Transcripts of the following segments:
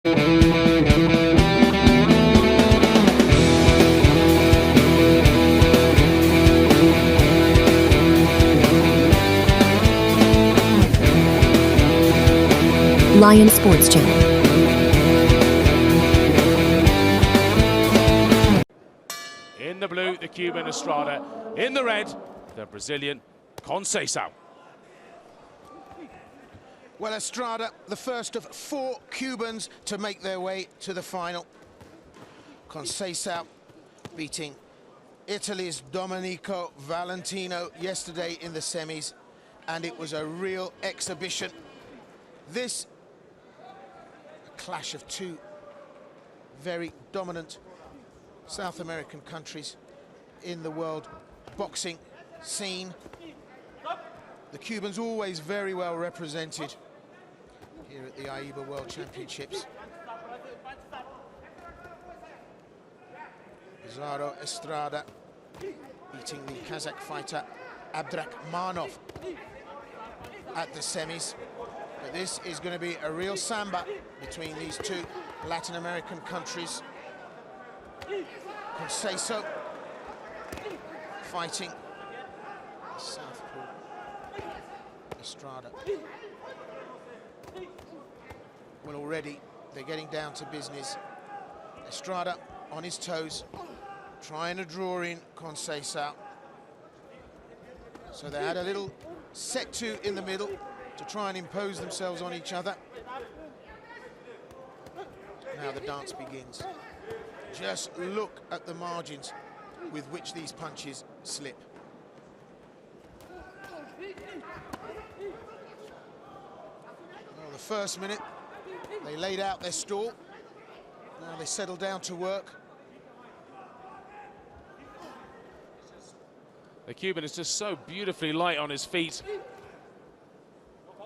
Lion Sports Channel. In the blue, the Cuban Estrada. In the red, the Brazilian Conceição. Well, Estrada, the first of 4 Cubans to make their way to the final. Conceição beating Italy's Domenico Valentino yesterday in the semis, and it was a real exhibition. This clash of 2 very dominant South American countries in the world boxing scene. The Cubans always very well represented here at the AIBA World Championships. Vasyl Estrada beating the Kazakh fighter Abdrakhmanov at the semis. But this is going to be a real samba between these 2 Latin American countries. Conceição fighting Southpaw Estrada. Well, already they're getting down to business. Estrada on his toes, trying to draw in Conceição. So they had a little set to in the middle to try and impose themselves on each other. Now the dance begins. Just look at the margins with which these punches slip. Well, the first minute, they laid out their stall. Now they settle down to work. The Cuban is just so beautifully light on his feet.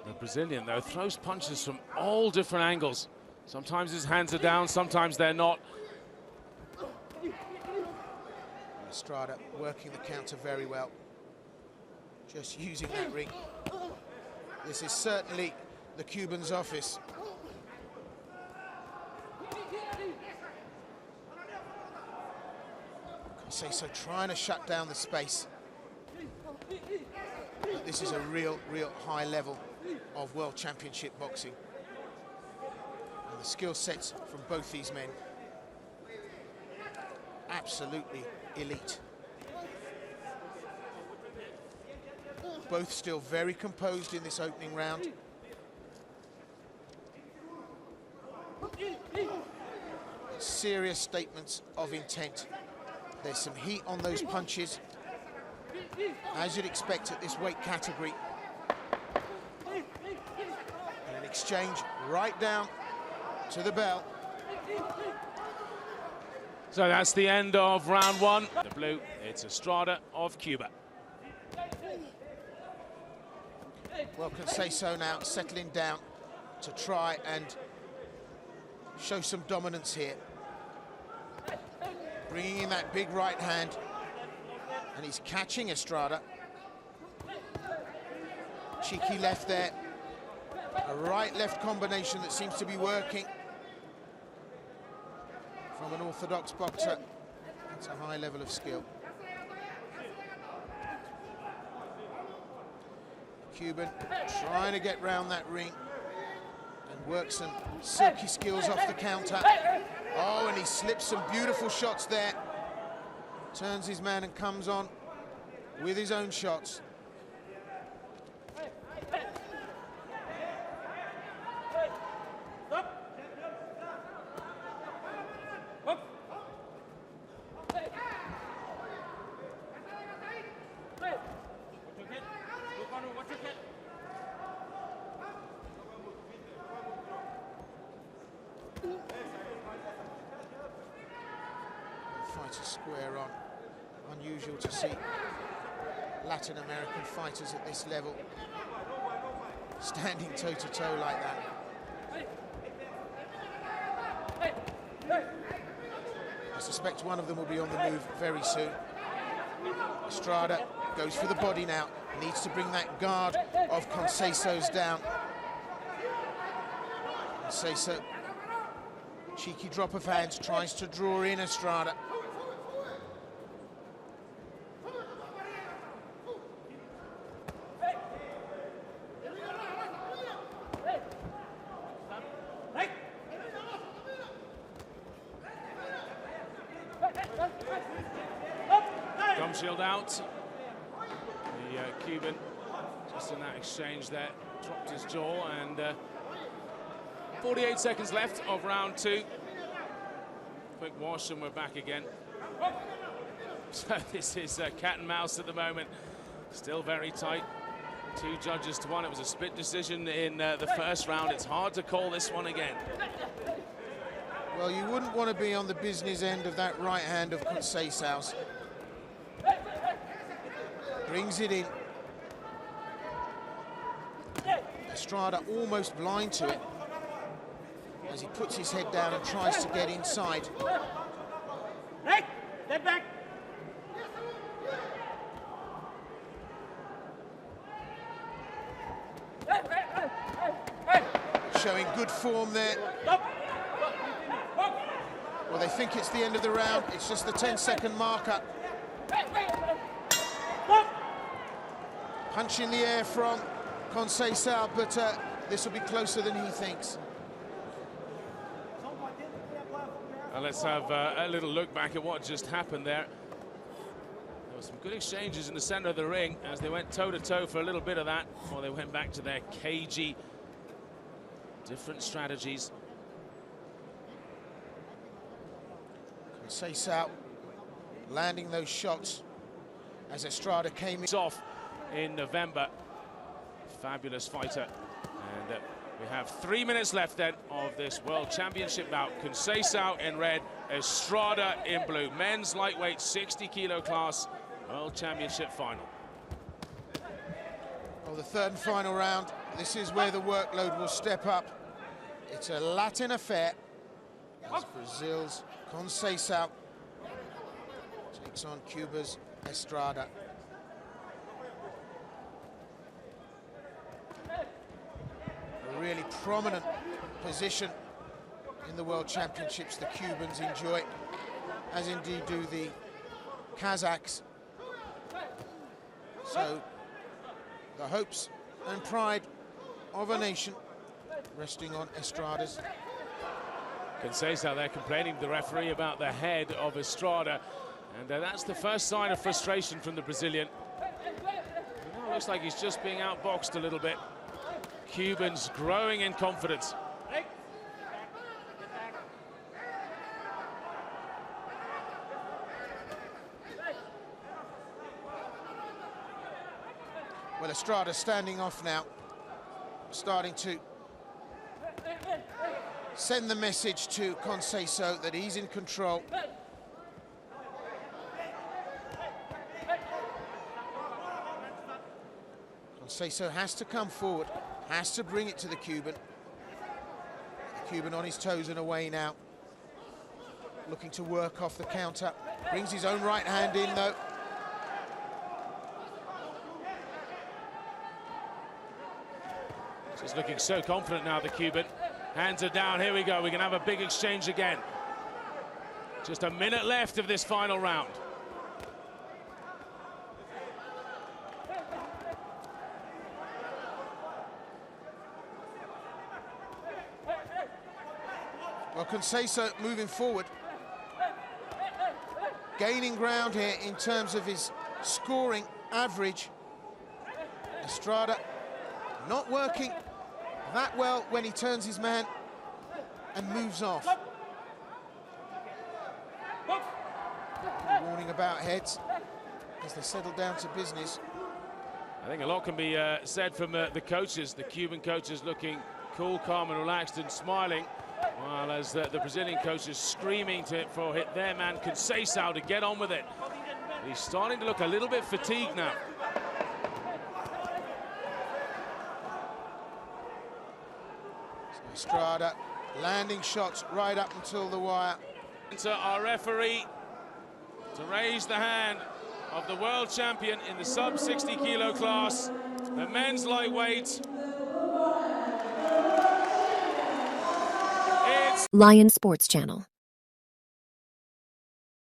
The Brazilian, though, throws punches from all different angles. Sometimes his hands are down, sometimes they're not. Estrada working the counter very well. Just using that ring. This is certainly the Cuban's office. Conceição trying to shut down the space. But this is a real high level of World Championship boxing. And the skill sets from both these men, absolutely elite. Both still very composed in this opening round. Serious statements of intent. There's some heat on those punches, as you'd expect at this weight category. And an exchange right down to the bell. So that's the end of round 1. The blue, it's Estrada of Cuba. Well, Conceição now settling down to try and show some dominance here. Bringing in that big right hand, and he's catching Estrada. Cheeky left there. A right-left combination that seems to be working from an orthodox boxer. That's a high level of skill. Cuban trying to get round that ring and work some silky skills off the counter. Oh, and he slips some beautiful shots there. Turns his man and comes on with his own shots. Fighter square on. Unusual to see Latin American fighters at this level standing toe-to-toe like that. I suspect one of them will be on the move very soon. Estrada goes for the body now. Needs to bring that guard of Conceição's down. Conceição Cheeky drop of hands, tries to draw in Estrada. Gum shield out. The Cuban, just in that exchange there, dropped his jaw, and 48 seconds left of round 2. Quick wash and we're back again. So this is cat and mouse at the moment. Still very tight. 2 judges to 1. It was a split decision in the first round. It's hard to call this one again. Well, you wouldn't want to be on the business end of that right hand of Conceição's. Brings it in. Estrada almost blind to it as he puts his head down and tries to get inside. Step back. Showing good form there. Well, they think it's the end of the round. It's just the 10-second marker. Punch in the air from Conceição, but this will be closer than he thinks. Let's have a little look back at what just happened there. There were some good exchanges in the center of the ring as they went toe-to-toe for a little bit of that, before they went back to their cagey, different strategies. Conceição landing those shots as Estrada came in. Off in November. Fabulous fighter. And we have 3 minutes left then of this World Championship bout. Conceição in red, Estrada in blue. Men's lightweight 60-kilo class World Championship final. Well, the third and final round. This is where the workload will step up. It's a Latin affair as Brazil's Conceição takes on Cuba's Estrada. A really prominent position in the World Championships the Cubans enjoy, as indeed do the Kazakhs. So the hopes and pride of a nation resting on Estrada's. Conceição there complaining to the referee about the head of Estrada, and that's the first sign of frustration from the Brazilian. It looks like he's just being outboxed a little bit. Cubans growing in confidence. Well, Estrada standing off now, starting to send the message to Conceição that he's in control. Conceição has to come forward, has to bring it to the Cuban. The Cuban on his toes and away now, looking to work off the counter. Brings his own right hand in though. He's looking so confident now, the Cuban. Hands are down, here we go, we can have a big exchange again. Just a minute left of this final round. Well, Conceição moving forward, gaining ground here in terms of his scoring average. Estrada not working that well when he turns his man and moves off. Warning about heads as they settle down to business. I think a lot can be said from the coaches. The Cuban coaches looking cool, calm and relaxed and smiling, while as the Brazilian coaches screaming for their man Conceição to get on with it. He's starting to look a little bit fatigued now. Estrada landing shots right up until the wire. To our referee to raise the hand of the world champion in the sub-60 kilo class, the men's lightweight. It's Lion Sports Channel.